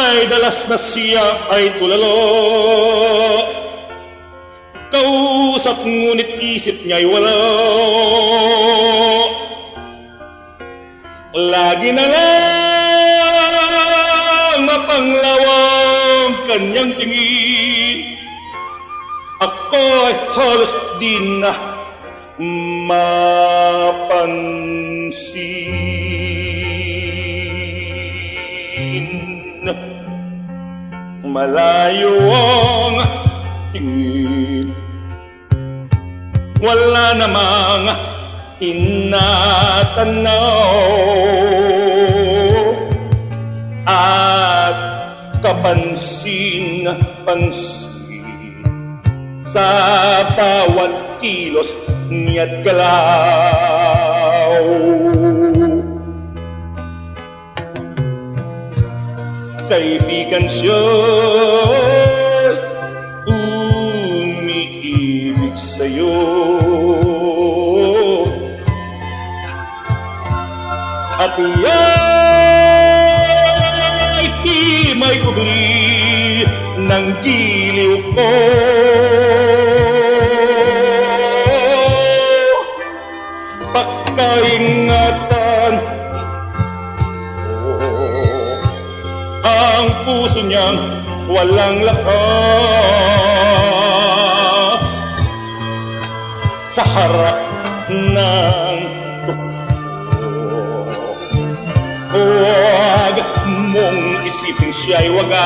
May dalas na siya ay tulalo, kausap ngunit isip niya'y wala. Lagi na lang mapanglawang kanyang tingin, ako'y halos di na mapansin. Malayo ang tingin, wala namang tinatanaw, at kapansin-pansin sa bawat kilos niya't galaw. Kaibigan siya'y umiibig sa'yo, at iya'y di may kubli ng giliw ko. Pagkaingatan ang puso niyang walang lakas sa harap ng huwag mong isipin siya'y wagas.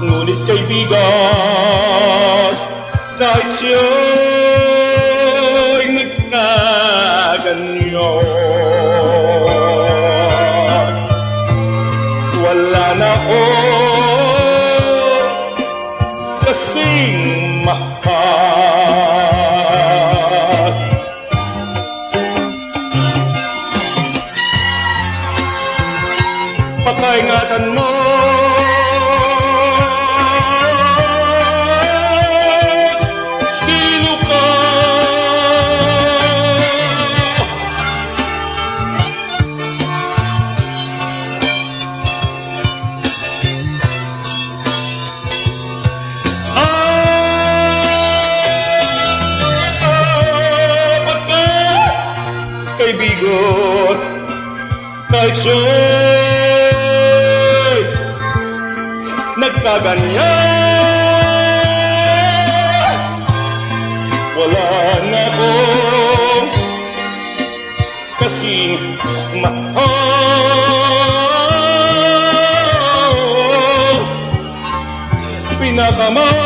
Ngunit kaibigan, kahit siya'y nagkaganyan, wala na ako kasing mahal. Pakaingatan mo kaibigan, kahit siya'y nagkaganyan, wala na akong kasing mahal. Pinakamamahal